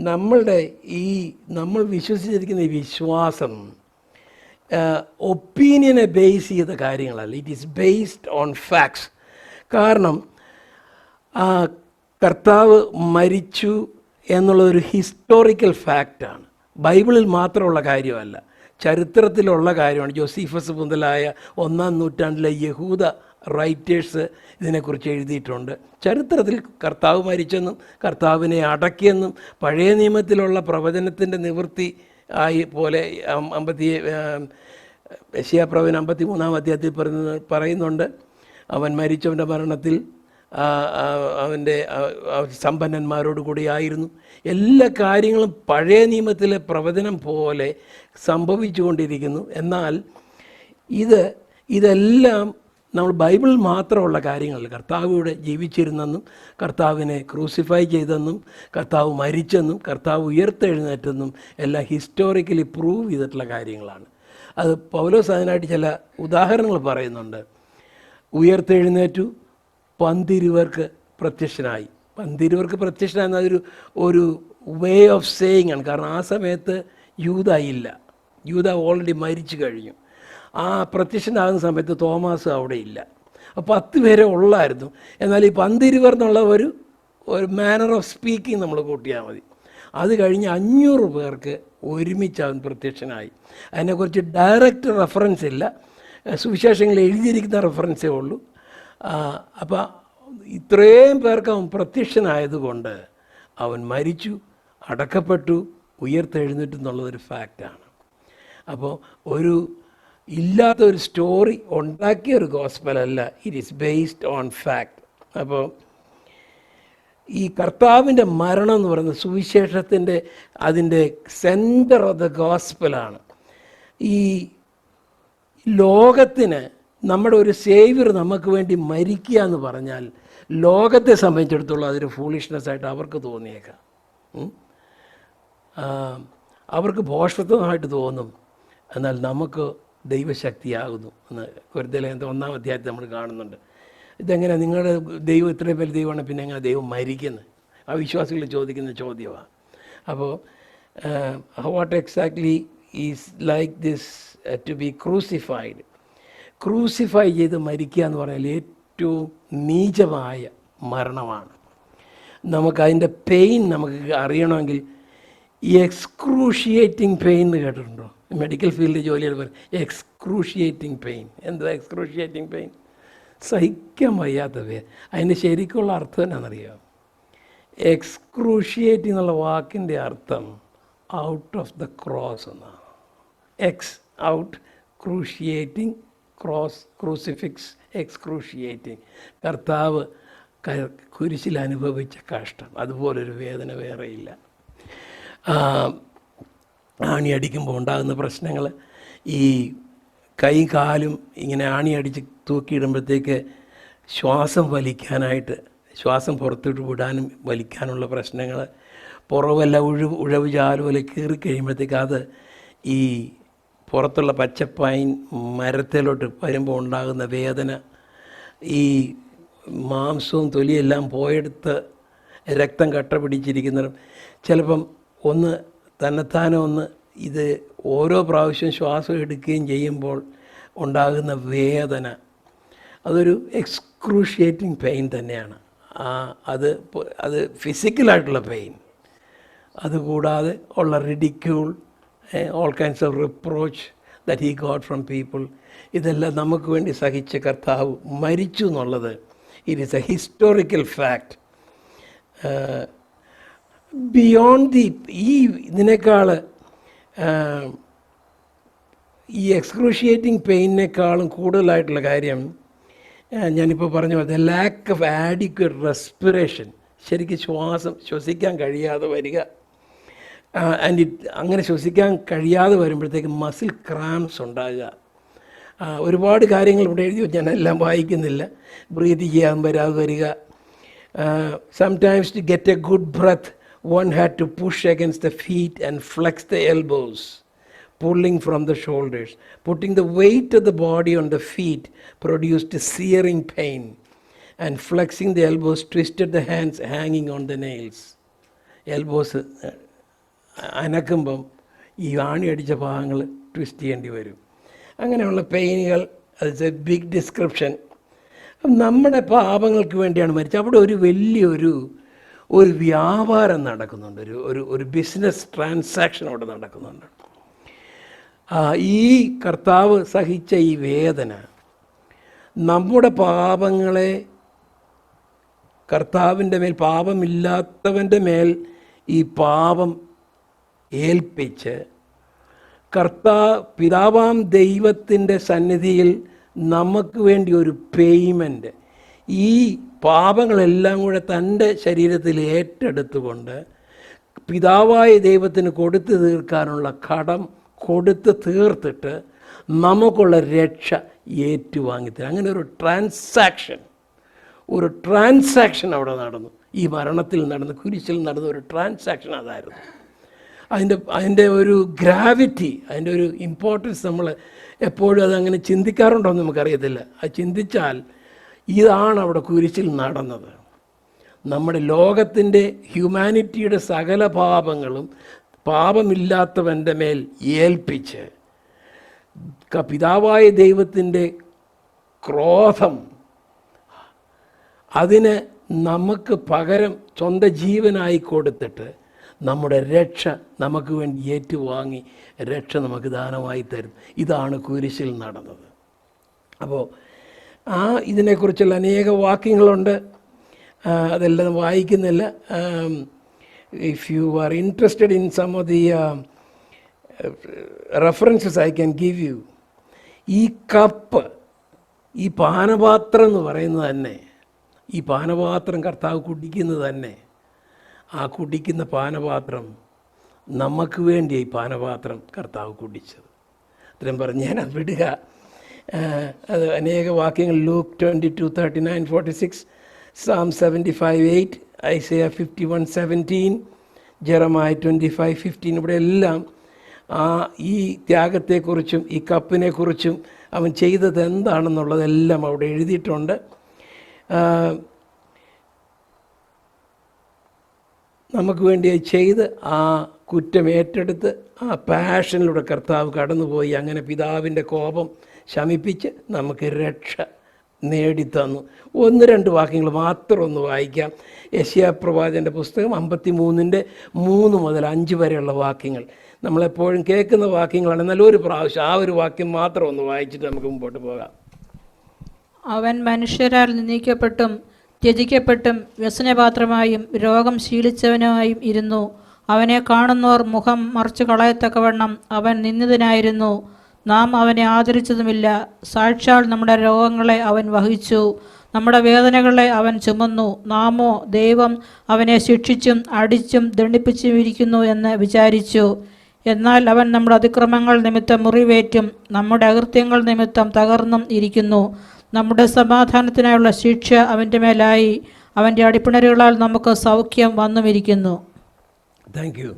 നമ്മൾ വിശ്വസിച്ചിരിക്കുന്ന ഈ വിശ്വാസം ഒപ്പീനിയനെ ബേസ് ചെയ്ത കാര്യങ്ങളല്ല. It is based on facts. കാരണം കർത്താവ് മരിച്ചു എന്നുള്ളതൊരു ഹിസ്റ്റോറിക്കൽ ഫാക്റ്റാണ്. ബൈബിളിൽ മാത്രമുള്ള കാര്യമല്ല, ചരിത്രത്തിലുള്ള കാര്യമാണ്. ജോസീഫസ് മുതലായ 1-ാം നൂറ്റാണ്ടിലെ യഹൂദ റൈറ്റേഴ്സ് ഇതിനെക്കുറിച്ച് എഴുതിയിട്ടുണ്ട്. ചരിത്രത്തിൽ കർത്താവ് മരിച്ചെന്നും കർത്താവിനെ അടക്കിയെന്നും പഴയ നിയമത്തിലുള്ള പ്രവചനത്തിൻ്റെ നിവൃത്തി ആയി പോലെ യെശയ്യാപ്രവചനം 53-ാം അധ്യായത്തിൽ പറയുന്നുണ്ട്, അവൻ മരിച്ചവൻ്റെ മരണത്തിൽ അവൻ്റെ സമ്പന്നന്മാരോട് കൂടി ആയിരുന്നു. എല്ലാ കാര്യങ്ങളും പഴയ നിയമത്തിലെ പ്രവചനം പോലെ സംഭവിച്ചുകൊണ്ടിരിക്കുന്നു. എന്നാൽ ഇതെല്ലാം നമ്മൾ ബൈബിളിൽ മാത്രമുള്ള കാര്യങ്ങളല്ല. കർത്താവ് ഇവിടെ ജീവിച്ചിരുന്നെന്നും കർത്താവിനെ ക്രൂസിഫൈ ചെയ്തെന്നും കർത്താവ് മരിച്ചെന്നും കർത്താവ് ഉയർത്തെഴുന്നേറ്റെന്നും എല്ലാം ഹിസ്റ്റോറിക്കലി പ്രൂവ് ചെയ്തിട്ടുള്ള കാര്യങ്ങളാണ്. അത് പൗലോസ് അതിനായിട്ട് ചില ഉദാഹരണങ്ങൾ പറയുന്നുണ്ട്. ഉയർത്തെഴുന്നേറ്റു, പന്തിരുവർക്ക് പ്രത്യക്ഷനായി. പന്തിരുവർക്ക് പ്രത്യക്ഷനായി അതൊരു വേ ഓഫ് സേയിങ് ആണ്. കാരണം ആ സമയത്ത് യൂദ ഇല്ല, യൂദ ഓൾറെഡി മരിച്ചു കഴിഞ്ഞു. ആ പ്രത്യക്ഷനാകുന്ന സമയത്ത് തോമാസ് അവിടെ ഇല്ല. അപ്പോൾ 10 പേരെ ഉള്ളായിരുന്നു. എന്നാൽ ഈ പന്തിരുവർ എന്നുള്ള ഒരു മാനർ ഓഫ് സ്പീക്കിംഗ് നമ്മൾ കൂട്ടിയാൽ മതി. അത് കഴിഞ്ഞ് 500 പേർക്ക് ഒരുമിച്ച് അവൻ പ്രത്യക്ഷനായി. അതിനെക്കുറിച്ച് ഡയറക്റ്റ് റെഫറൻസ് ഇല്ല, സുവിശേഷങ്ങളിൽ എഴുതിയിരിക്കുന്ന റെഫറൻസേ ഉള്ളൂ. അപ്പോൾ ഇത്രയും പേർക്ക് അവൻ പ്രത്യക്ഷനായതുകൊണ്ട് അവൻ മരിച്ചു, അടക്കപ്പെട്ടു, ഉയർത്തെഴുന്നേറ്റു എന്നുള്ളതൊരു ഫാക്റ്റാണ്. അപ്പോൾ ഇല്ലാത്തൊരു സ്റ്റോറി ഉണ്ടാക്കിയ ഒരു ഗോസ്പലല്ല, it is based on fact. അപ്പോൾ ഈ കർത്താവിൻ്റെ മരണം എന്ന് പറയുന്നത് സുവിശേഷത്തിൻ്റെ അതിൻ്റെ സെൻറ്റർ ഓഫ് ദ ഗോസ്പലാണ്. ഈ ലോകത്തിന് നമ്മുടെ ഒരു സേവിയർ നമുക്ക് വേണ്ടി മരിക്കുക എന്ന് പറഞ്ഞാൽ ലോകത്തെ സംബന്ധിച്ചിടത്തോളം അതൊരു ഫൂളിഷ്നെസ് ആയിട്ട് അവർക്ക് തോന്നിയേക്കാം. അവർക്ക് ഭോഷത്വമായിട്ട് തോന്നും. എന്നാൽ നമുക്ക് ദൈവശക്തിയാകുന്നു എന്ന് കൊരിന്ത്യലേഖനത്തിലെ 1-ാം അധ്യായത്തിൽ നമ്മൾ കാണുന്നുണ്ട്. ഇതെങ്ങനെ നിങ്ങളുടെ ദൈവം ഇത്രയും വലിയ ദൈവമാണ്, പിന്നെ എങ്ങനെ ദൈവം മരിക്കുന്നത്? ആ വിശ്വാസികൾ ചോദിക്കുന്ന ചോദ്യമാണ്. അപ്പോൾ what exactly is like this to be crucified? Crucify ചെയ്ത് മരിക്കുക എന്ന് പറഞ്ഞാൽ ഏറ്റവും നീചമായ മരണമാണ്. നമുക്കതിൻ്റെ പെയിൻ നമുക്ക് അറിയണമെങ്കിൽ ഈ എക്സ്ക്രൂഷിയേറ്റിംഗ് പെയിൻ എന്ന് കേട്ടിട്ടുണ്ടോ? മെഡിക്കൽ ഫീൽഡിൽ ജോലികൾ പറയും എക്സ്ക്രൂഷിയേറ്റിംഗ് പെയിൻ. എന്താ എക്സ്ക്രൂഷിയേറ്റിംഗ് പെയിൻ? സഹിക്കാൻ വയ്യാത്ത പേര്. അതിൻ്റെ ശരിക്കുള്ള അർത്ഥം എന്നാണെന്നറിയാം. എക്സ്ക്രൂഷിയേറ്റിംഗ് എന്നുള്ള വാക്കിൻ്റെ അർത്ഥം ഔട്ട് ഓഫ് ദ ക്രോസ് എന്നാണ്. Out, cruciating, cross, crucifix, excruciating. കർത്താവ് കുരിശിൽ അനുഭവിച്ച കഷ്ടം, അതുപോലൊരു വേദന വേറെയില്ല. ആണിയടിക്കുമ്പോൾ ഉണ്ടാകുന്ന പ്രശ്നങ്ങൾ, ഈ കൈ കാലും ഇങ്ങനെ ആണിയടിച്ച് തൂക്കിയിടുമ്പോഴത്തേക്ക് ശ്വാസം വലിക്കാനായിട്ട്, ശ്വാസം പുറത്തോട്ട് വിടാനും വലിക്കാനുള്ള പ്രശ്നങ്ങൾ, പുറവല്ല ഉഴവ് ചാലുപോലെ കീറിക്കഴിയുമ്പോഴത്തേക്ക് അത് ഈ പുറത്തുള്ള പച്ചപ്പൈൻ മരത്തിലോട്ട് വരുമ്പോൾ ഉണ്ടാകുന്ന വേദന, ഈ മാംസവും തൊലിയെല്ലാം പോയെടുത്ത് രക്തം കട്ട പിടിച്ചിരിക്കുന്നതും, ചിലപ്പം തന്നെത്താനെ ഇത് ഓരോ പ്രാവശ്യം ശ്വാസം എടുക്കുകയും ചെയ്യുമ്പോൾ ഉണ്ടാകുന്ന വേദന, അതൊരു എക്സ്ക്രൂഷിയേറ്റിംഗ് പെയിൻ തന്നെയാണ്. അത് ഫിസിക്കലായിട്ടുള്ള പെയിൻ. അതുകൂടാതെ ഉള്ള ridicule, all kinds of reproach that he got from people, ഇതെല്ലാം നമുക്ക് വേണ്ടി സഹിച്ച കർത്താവ് മരിച്ചു എന്നുള്ളത് it is A historical fact. Beyond ഇതിനേക്കാൾ ഈ എക്സ്ക്രൂഷിയേറ്റിംഗ് പെയിനേക്കാളും കൂടുതലായിട്ടുള്ള കാര്യം ഞാനിപ്പോൾ പറഞ്ഞ പോലെ ലാക്ക് ഓഫ് ആഡിക്വേറ്റ് റെസ്പിറേഷൻ, ശരിക്കും ശ്വസിക്കാൻ കഴിയാതെ വരിക. അങ്ങനെ ശ്വസിക്കാൻ കഴിയാതെ വരുമ്പോഴത്തേക്ക് മസിൽ ക്രാംസ് ഉണ്ടാകുക. ഒരുപാട് കാര്യങ്ങൾ ഇവിടെ എഴുതി ഞാൻ എല്ലാം വായിക്കുന്നില്ല. ബ്രീത്ത് ചെയ്യാൻ വരിക. Sometimes to get a good breath one had to push against the feet and flex the elbows, pulling from the shoulders. Putting the weight of the body on the feet produced searing pain, and flexing the elbows twisted the hands hanging on the nails. Elbows അനക്കുമ്പം ഈ ആണി അടിച്ച ഭാഗങ്ങൾ twist ചെയ്യേണ്ടി വരും. അങ്ങനെയുള്ള പെയിനുകൾ, അത് A big description. നമ്മുടെ പാപങ്ങൾക്ക് വേണ്ടിയാണ് മരിച്ചത്. അവിടെ ഒരു വലിയൊരു വ്യാപാരം നടക്കുന്നുണ്ട്, ഒരു ബിസിനസ് ട്രാൻസാക്ഷൻ അവിടെ നടക്കുന്നുണ്ട്. ഈ കർത്താവ് സഹിച്ച ഈ വേദന നമ്മുടെ പാപങ്ങളെ കർത്താവിൻ്റെ മേൽ, പാപമില്ലാത്തവൻ്റെ മേൽ ഈ പാപം ഏൽപ്പിച്ച് പിതാവാം ദൈവത്തിൻ്റെ സന്നിധിയിൽ നമുക്ക് വേണ്ടി ഒരു പേയ്മെൻറ്റ്, ഈ പാപങ്ങളെല്ലാം കൂടെ തൻ്റെ ശരീരത്തിൽ ഏറ്റെടുത്തുകൊണ്ട് പിതാവായ ദൈവത്തിന് കൊടുത്തു തീർക്കാനുള്ള കടം കൊടുത്ത് തീർത്തിട്ട് നമുക്കുള്ള രക്ഷ ഏറ്റുവാങ്ങിത്തരും. അങ്ങനെ ഒരു ട്രാൻസാക്ഷൻ അവിടെ നടന്നു. ഈ മരണത്തിൽ നടന്നു, കുരിശിൽ നടന്ന ഒരു ട്രാൻസാക്ഷൻ അതായിരുന്നു. അതിൻ്റെ ഒരു ഗ്രാവിറ്റി, അതിൻ്റെ ഒരു ഇമ്പോർട്ടൻസ് നമ്മൾ എപ്പോഴും അതങ്ങനെ ചിന്തിക്കാറുണ്ടോ എന്ന് നമുക്കറിയത്തില്ല. അത് ചിന്തിച്ചാൽ ഇതാണ് അവിടെ കുരിശിൽ നടന്നത്. നമ്മുടെ ലോകത്തിൻ്റെ ഹ്യൂമാനിറ്റിയുടെ സകല പാപങ്ങളും പാപമില്ലാത്തവൻ്റെ മേൽ ഏൽപ്പിച്ച് പിതാവായ ദൈവത്തിൻ്റെ ക്രോധം, അതിന് നമുക്ക് പകരം സ്വന്തം ജീവനായി കൊടുത്തിട്ട് നമ്മുടെ രക്ഷ നമുക്ക് വേണ്ടി ഏറ്റുവാങ്ങി രക്ഷ നമുക്ക് ദാനമായി തരും. ഇതാണ് കുരിശിൽ നടന്നത്. അപ്പോൾ ഇതിനെക്കുറിച്ചുള്ള അനേക വാക്യങ്ങളുണ്ട്, അതെല്ലാം വായിക്കുന്നില്ല. If you are interested in some of the references I can give you. ഈ കപ്പ്, ഈ പാനപാത്രം എന്ന് പറയുന്നത് തന്നെ, ഈ പാനപാത്രം കർത്താവ് കുടിക്കുന്നത് തന്നെ, ആ കുടിക്കുന്ന പാനപാത്രം നമുക്ക് വേണ്ടി ഈ പാനപാത്രം കർത്താവ് കുടിച്ചത്. അത്രയും പറഞ്ഞ് ഞാൻ വിടുക. അത് അനേക വാക്യങ്ങൾ, ലൂക്ക് 22:39-46, Psalm 75:8, Isaiah 51:17, Jeremiah 25:15, ഇവിടെ എല്ലാം ഈ ത്യാഗത്തെക്കുറിച്ചും ഈ കപ്പിനെക്കുറിച്ചും അവൻ ചെയ്തത് എന്താണെന്നുള്ളതെല്ലാം അവിടെ എഴുതിയിട്ടുണ്ട്. നമുക്ക് വേണ്ടി ചെയ്ത് ആ കുറ്റം ഏറ്റെടുത്ത് ആ പാഷനിലൂടെ കർത്താവ് കടന്നുപോയി. അങ്ങനെ പിതാവിൻ്റെ കോപം ശമിപ്പിച്ച് നമുക്ക് രക്ഷ നേടിത്തന്നു. 1-2 വാക്യങ്ങൾ മാത്രം ഒന്ന് വായിക്കാം. യെശയ്യാ പ്രവാചകൻ്റെ പുസ്തകം 53:3-5 വരെയുള്ള വാക്യങ്ങൾ നമ്മളെപ്പോഴും കേൾക്കുന്ന വാക്യങ്ങളാണ്. എന്നാൽ ഒരു പ്രാവശ്യം ആ ഒരു വാക്യം മാത്രം ഒന്ന് വായിച്ചിട്ട് നമുക്ക് മുമ്പോട്ട് പോകാം. അവൻ മനുഷ്യരാൽ നിന്ദിക്കപ്പെട്ടും ത്യജിക്കപ്പെട്ടും വ്യസനപാത്രമായും രോഗം ശീലിച്ചവനായും ഇരുന്നു. അവനെ കാണുന്നവർ മുഖം മറച്ചു കളയത്തക്കവണ്ണം അവൻ നിന്ദിതനായിരുന്നു. നാം അവനെ ആദരിച്ചതുമില്ല. സാക്ഷാൽ നമ്മുടെ രോഗങ്ങളെ അവൻ വഹിച്ചു, നമ്മുടെ വേദനകളെ അവൻ ചുമന്നു. നാമോ ദൈവം അവനെ ശിക്ഷിച്ചും അടിച്ചും ദണ്ഡിപ്പിച്ചും ഇരിക്കുന്നു എന്ന് വിചാരിച്ചു. എന്നാൽ അവൻ നമ്മുടെ അതിക്രമങ്ങൾ നിമിത്തം മുറിവേറ്റും നമ്മുടെ അകൃത്യങ്ങൾ നിമിത്തം തകർന്നും ഇരിക്കുന്നു. നമ്മുടെ സമാധാനത്തിനായുള്ള ശിക്ഷ അവൻ്റെ മേലായി, അവൻ്റെ അടിപ്പിണരുകളാൽ നമുക്ക് സൗഖ്യം വന്നുമിരിക്കുന്നു. Thank you.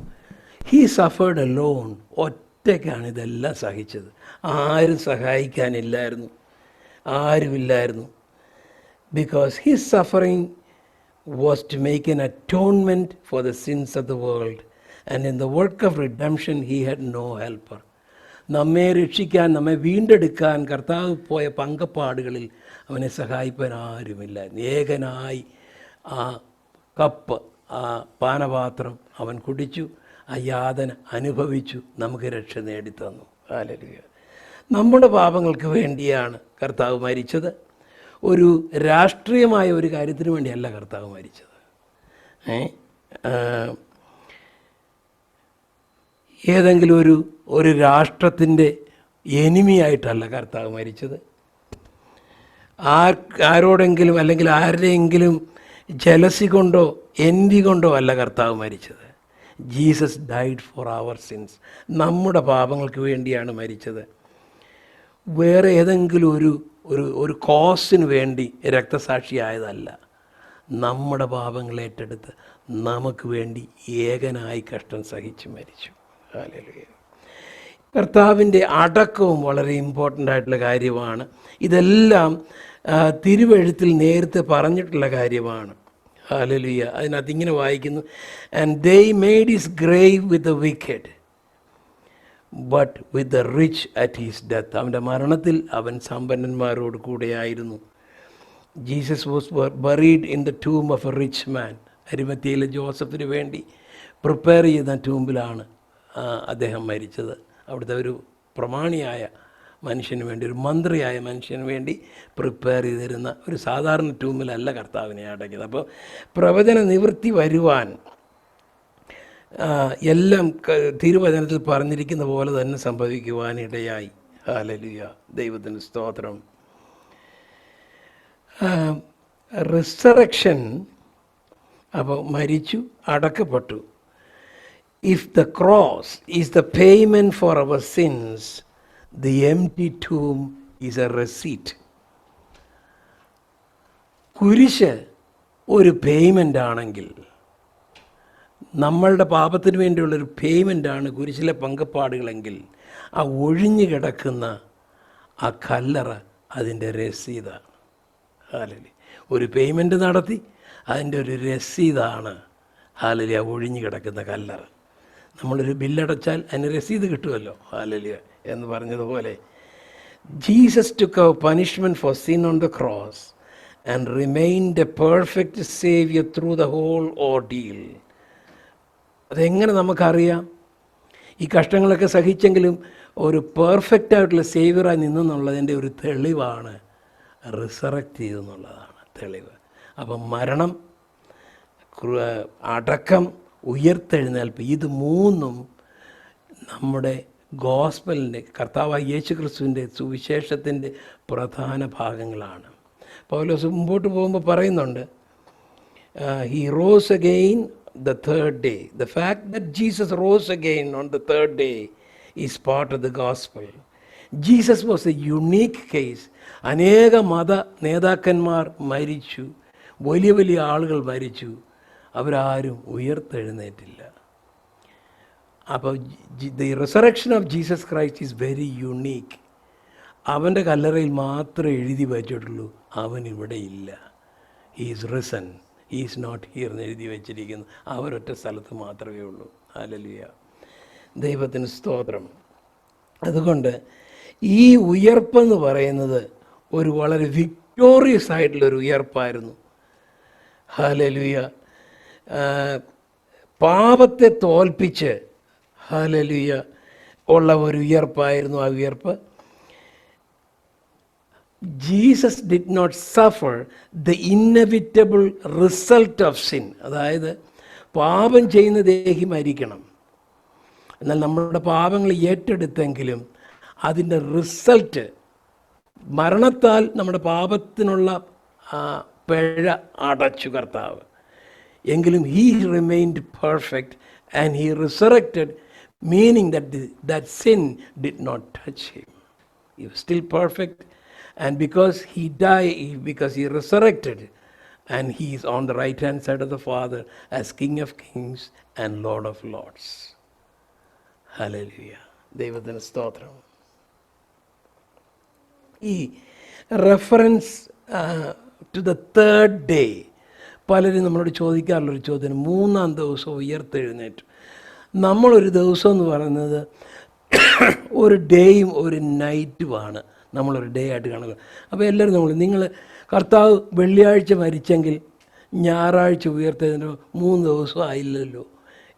He suffered alone. ഒറ്റയ്ക്കാണ് ഇതെല്ലാം സഹിച്ചത്. ആരും സഹായിക്കാനില്ലായിരുന്നു, ആരുമില്ലായിരുന്നു. Because his suffering was to make an atonement for the sins of the world, and in the work of redemption he had no helper. നമ്മെ രക്ഷിക്കാൻ, നമ്മെ വീണ്ടെടുക്കാൻ കർത്താവ് പോയ പങ്കപ്പാടുകളിൽ അവനെ സഹായിപ്പാൻ ആരുമില്ലായിരുന്നു. ഏകനായി ആ കപ്പ്, ആ പാനപാത്രം അവൻ കുടിച്ചു, ആ യാതന അനുഭവിച്ചു, നമുക്ക് രക്ഷ നേടിത്തന്നു. ഹല്ലേലൂയ. നമ്മുടെ പാപങ്ങൾക്ക് വേണ്ടിയാണ് കർത്താവ് മരിച്ചത്. ഒരു രാഷ്ട്രീയമായ ഒരു കാര്യത്തിന് വേണ്ടിയല്ല കർത്താവ് മരിച്ചത്. ഏതെങ്കിലും ഒരു രാഷ്ട്രത്തിൻ്റെ എനിമിയായിട്ടല്ല കർത്താവ് മരിച്ചത്. ആരോടെങ്കിലും അല്ലെങ്കിൽ ആരുടെയെങ്കിലും ജലസി കൊണ്ടോ എൻവി കൊണ്ടോ അല്ല കർത്താവ് മരിച്ചത്. Jesus died for our sins. നമ്മുടെ പാപങ്ങൾക്ക് വേണ്ടിയാണ് മരിച്ചത്. വേറെ ഏതെങ്കിലും ഒരു കോസിന് വേണ്ടി രക്തസാക്ഷിയായതല്ല. നമ്മുടെ പാപങ്ങൾ ഏറ്റെടുത്ത് നമുക്ക് വേണ്ടി ഏകനായി കഷ്ടം സഹിച്ച് മരിച്ചു. ഹല്ലേലൂയ. കർത്താവിൻ്റെ അടക്കവും വളരെ ഇമ്പോർട്ടൻ്റ് ആയിട്ടുള്ള കാര്യമാണ്. ഇതെല്ലാം തിരുവെഴുത്തിൽ നേരത്തെ പറഞ്ഞിട്ടുള്ള കാര്യമാണ്. ഹല്ലേലൂയ. അതിനകത്ത് ഇങ്ങനെ വായിക്കുന്നു, and they made his grave with the wicked but with the rich at his death. അവൻ്റെ മരണത്തിൽ അവൻ സമ്പന്നന്മാരോട് കൂടെയായിരുന്നു. Jesus was buried in the tomb of a rich man. അരിമത്യയിലെ ജോസഫിന് വേണ്ടി പ്രിപ്പയർ ചെയ്ത ടൂമ്പിലാണ് അദ്ദേഹം മരിച്ചത്. അവിടുത്തെ ഒരു പ്രമാണിയായ മനുഷ്യന് വേണ്ടി, ഒരു മന്ത്രിയായ മനുഷ്യന് വേണ്ടി പ്രിപ്പയർ ചെയ്തിരുന്ന ഒരു സാധാരണ ടൂമിലല്ല കർത്താവിനെ അടക്കിയത്. അപ്പോൾ പ്രവചന നിവൃത്തി വരുവാൻ എല്ലാം തിരുവചനത്തിൽ പറഞ്ഞിരിക്കുന്ന പോലെ തന്നെ സംഭവിക്കുവാനിടയായി. ഹല്ലേലൂയ. ദൈവത്തിന് സ്തോത്രം. റിസറക്ഷൻ, അപ്പോൾ മരിച്ചു, അടക്കപ്പെട്ടു. If the cross is the payment for our sins, the empty tomb is a receipt. കുരിശ് ഒരു പേയ്മെൻ്റ് ആണെങ്കിൽ, നമ്മളുടെ പാപത്തിന് വേണ്ടിയുള്ളൊരു പേയ്മെൻ്റാണ് കുരിശിലെ പങ്കപ്പാടുകളെങ്കിൽ, ആ ഒഴിഞ്ഞു കിടക്കുന്ന ആ കല്ലറ അതിൻ്റെ രസീതാണ്. ഹാലലി. ഒരു പേയ്മെൻറ്റ് നടത്തി അതിൻ്റെ ഒരു രസീതാണ് ഹാലലി ആ ഒഴിഞ്ഞു കിടക്കുന്ന കല്ലറ. നമ്മളൊരു ബില്ലടച്ചാൽ അതിന് രസീത് കിട്ടുമല്ലോ. ഹാലലിയ എന്ന് പറഞ്ഞതുപോലെ Jesus took our punishment for sin on the cross and remained a perfect savior through the whole ordeal. അതെങ്ങനെ നമുക്കറിയാം? ഈ കഷ്ടങ്ങളൊക്കെ സഹിച്ചെങ്കിലും ഒരു പെർഫെക്റ്റ് ആയിട്ടുള്ള സേവിയറായി നിന്നെന്നുള്ളതിൻ്റെ ഒരു തെളിവാണ് റിസറക്റ്റ് ചെയ്തെന്നുള്ളതാണ് തെളിവ്. അപ്പം മരണം, അടക്കം, ഉയർത്തെഴുന്നേൽപ്പ്, ഇത് മൂന്നും നമ്മുടെ ഗോസ്പലിൻ്റെ, കർത്താവായ യേശു ക്രിസ്തുവിൻ്റെ സുവിശേഷത്തിൻ്റെ പ്രധാന ഭാഗങ്ങളാണ്. പൗലോസ് മുമ്പോട്ട് പോകുമ്പോൾ പറയുന്നുണ്ട്, he rose again the third day. The fact that Jesus rose again on the third day is part of the gospel. Jesus was a unique case. അനേക മത നേതാക്കന്മാർ മരിച്ചു, വലിയ വലിയ ആളുകൾ മരിച്ചു, അവരാരും ഉയർത്തെഴുന്നേറ്റില്ല. അപ്പോൾ the resurrection of Jesus Christ is very unique. അവൻ്റെ കല്ലറയിൽ മാത്രമേ എഴുതി വച്ചിട്ടുള്ളൂ, അവൻ ഇവിടെ ഇല്ല. He is risen, he is not here എന്ന് എഴുതി വച്ചിരിക്കുന്നു. അവരൊറ്റ സ്ഥലത്ത് മാത്രമേ ഉള്ളൂ. ഹല്ലേലൂയ. ദൈവത്തിന് സ്തോത്രം. അതുകൊണ്ട് ഈ ഉയർപ്പെന്ന് പറയുന്നത് ഒരു വളരെ വിക്ടോറിയസ് ആയിട്ടുള്ളൊരു ഉയർപ്പായിരുന്നു. ഹല്ലേലൂയ. പാപത്തെ തോൽപ്പിച്ച് ഹല്ലേലൂയ ഉള്ള ഒരു ഉയർപ്പായിരുന്നു ആ ഉയർപ്പ്. Jesus did not suffer the inevitable result of sin. അതായത് പാപം ചെയ്യുന്ന ദേഹി മരിക്കണം. എന്നാൽ നമ്മുടെ പാപങ്ങൾ ഏറ്റെടുത്തെങ്കിലും അതിൻ്റെ റിസൾട്ട്, മരണത്താൽ നമ്മുടെ പാപത്തിനുള്ള പിഴ അടച്ചു കർത്താവ്. എങ്കിലും he remained perfect and he resurrected, meaning that sin did not touch him. He was still perfect, and because he died, because he resurrected, and he is on the right hand side of the Father as King of Kings and Lord of Lords. Hallelujah. ദൈവത്തിന് സ്തോത്രം. ഈ reference to the third day, പലരും നമ്മളോട് ചോദിക്കാറുള്ളൊരു ചോദ്യം, മൂന്നാം ദിവസം ഉയർത്തെഴുന്നേറ്റു. നമ്മളൊരു ദിവസം എന്ന് പറയുന്നത് ഒരു ഡേയും ഒരു നൈറ്റുമാണ്, നമ്മളൊരു ഡേ ആയിട്ട് കാണുക. അപ്പോൾ എല്ലാവരും നിങ്ങൾ കർത്താവ് വെള്ളിയാഴ്ച മരിച്ചെങ്കിൽ ഞായറാഴ്ച ഉയർത്തതിന് 3 ദിവസം ആയില്ലല്ലോ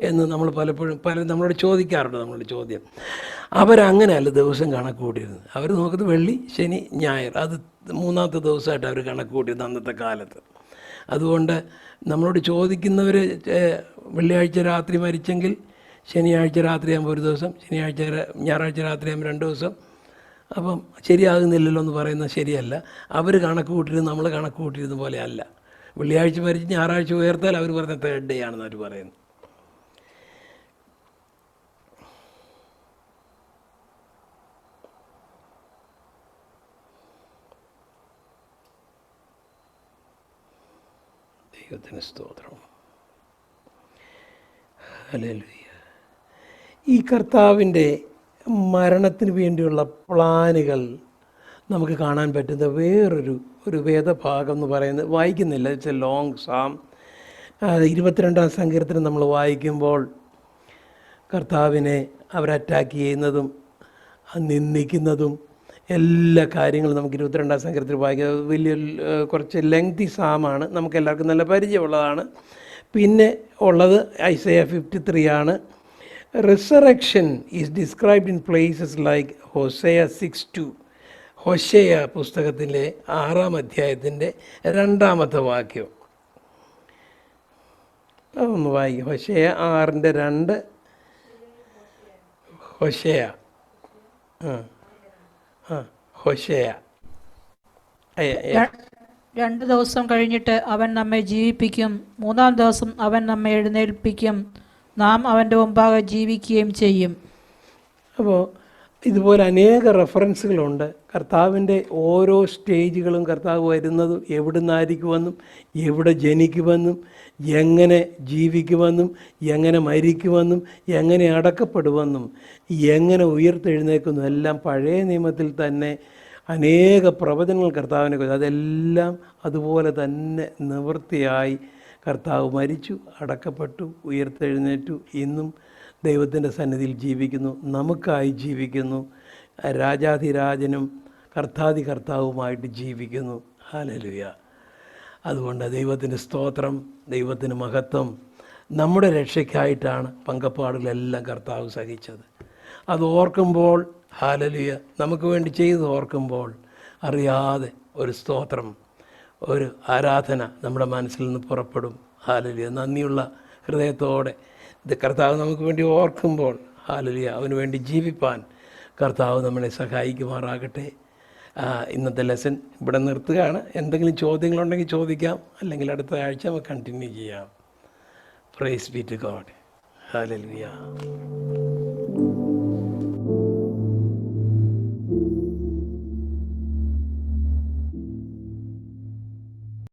എന്ന് നമ്മൾ പലരും നമ്മളോട് ചോദിക്കാറുണ്ട്. നമ്മളുടെ ചോദ്യം, അവരങ്ങനെയല്ല ദിവസം കണക്ക് കൂട്ടിയിരുന്നത്. അവർ നോക്കുന്നത് വെള്ളി, ശനി, ഞായർ, അത് 3ാമത്തെ ദിവസമായിട്ട് അവർ കണക്ക് കൂട്ടിയിരുന്നത് അന്നത്തെ കാലത്ത്. അതുകൊണ്ട് നമ്മളോട് ചോദിക്കുന്നവർ വെള്ളിയാഴ്ച രാത്രി മരിച്ചെങ്കിൽ ശനിയാഴ്ച രാത്രിയാകുമ്പോൾ ഒരു ദിവസം, ഞായറാഴ്ച രാത്രിയാകുമ്പോൾ 2 ദിവസം, അപ്പം ശരിയാകുന്നില്ലല്ലോ എന്ന് പറയുന്നത് ശരിയല്ല. അവർ കണക്ക് കൂട്ടിയിരുന്നത് നമ്മൾ കണക്ക് കൂട്ടിയിരുന്ന പോലെ അല്ല. വെള്ളിയാഴ്ച മരിച്ച് ഞായറാഴ്ച ഉയർത്താൽ അവർ പറഞ്ഞ തേർഡ് ഡേ ആണെന്ന് അവർ പറയുന്നത്. ദൈവത്തിന് സ്തോത്രം. ഹല്ലേലൂയ. ഈ കർത്താവിൻ്റെ മരണത്തിന് വേണ്ടിയുള്ള പ്ലാനുകൾ നമുക്ക് കാണാൻ പറ്റുന്ന വേറൊരു വേദഭാഗം എന്ന് പറയുന്നത് വായിക്കുന്നില്ല. It's A long Sam. 22-ാം സങ്കീർത്തനം നമ്മൾ വായിക്കുമ്പോൾ കർത്താവിനെ അവർ അറ്റാക്ക് ചെയ്യുന്നതും നിന്ദിക്കുന്നതും എല്ലാ കാര്യങ്ങളും നമുക്ക് 22-ാം സങ്കീർത്തനത്തിൽ വായിക്കാം. കുറച്ച് ലെങ്തി സാമാണ്, നമുക്ക് എല്ലാവർക്കും നല്ല പരിചയമുള്ളതാണ്. പിന്നെ ഉള്ളത് ഐസയ 53 ആണ്. Resurrection is described in places like Hosea 6:2. ഹോശേയ പുസ്തകത്തിലെ 6-ാം അധ്യായത്തിൻ്റെ 2-ാമത്തെ വാക്യം ഒന്ന് വായിക്കും. ഹോശേയ 6:2. ഹോശേയ ഹോശേയ 2 ദിവസം കഴിഞ്ഞിട്ട് അവൻ നമ്മെ ജീവിപ്പിക്കും, 3-ാം ദിവസം അവൻ നമ്മെ എഴുന്നേൽപ്പിക്കും, നാം അവൻ്റെ മുമ്പാകെ ജീവിക്കുകയും ചെയ്യും. അപ്പോൾ ഇതുപോലെ അനേക റെഫറൻസുകളുണ്ട്. കർത്താവിൻ്റെ ഓരോ സ്റ്റേജുകളും കർത്താവ് വരുന്നതും എവിടെ നിന്നായിരിക്കുമെന്നും എവിടെ ജനിക്കുമെന്നും എങ്ങനെ ജീവിക്കുമെന്നും എങ്ങനെ മരിക്കുമെന്നും എങ്ങനെ അടക്കപ്പെടുമെന്നും എങ്ങനെ ഉയർത്തെഴുന്നേക്കുന്നു എല്ലാം പഴയ നിയമത്തിൽ തന്നെ അനേക പ്രവചനങ്ങൾ കർത്താവിനെ കുറിച്ച്, അതെല്ലാം അതുപോലെ തന്നെ നിവൃത്തിയായി കർത്താവ് മരിച്ചു, അടക്കപ്പെട്ടു, ഉയർത്തെഴുന്നേറ്റു, ഇന്നും ദൈവത്തിൻ്റെ സന്നിധിയിൽ ജീവിക്കുന്നു, നമുക്കായി ജീവിക്കുന്നു, രാജാധിരാജനും കർത്താതി കർത്താവുമായിട്ട് ജീവിക്കുന്നു. ഹല്ലേലൂയ. അതുകൊണ്ട് ദൈവത്തിന് സ്തോത്രം, ദൈവത്തിന് മഹത്വം. നമ്മുടെ രക്ഷയ്ക്കായിട്ടാണ് പങ്കപ്പാടുകളെല്ലാം കർത്താവ് സഹിച്ചത്. അത് ഓർക്കുമ്പോൾ ഹല്ലേലൂയ, നമുക്ക് വേണ്ടി ചെയ്ത് ഓർക്കുമ്പോൾ അറിയാതെ ഒരു സ്തോത്രം, ഒരു ആരാധന നമ്മുടെ മനസ്സിൽ നിന്ന് പുറപ്പെടും. ഹല്ലേലൂയ. നന്ദിയുള്ള ഹൃദയത്തോടെ ഇത് കർത്താവ് നമുക്ക് വേണ്ടി ഓർക്കുമ്പോൾ ഹല്ലേലൂയ, അവന് വേണ്ടി ജീവിപ്പാൻ കർത്താവ് നമ്മളെ സഹായിക്കുമാറാകട്ടെ. ഇന്നത്തെ ലെസൺ ഇവിടെ നിർത്തുകയാണ്. എന്തെങ്കിലും ചോദ്യങ്ങളുണ്ടെങ്കിൽ ചോദിക്കാം, അല്ലെങ്കിൽ അടുത്ത ആഴ്ച നമുക്ക് കണ്ടിന്യൂ ചെയ്യാം. Praise be to God. Hallelujah.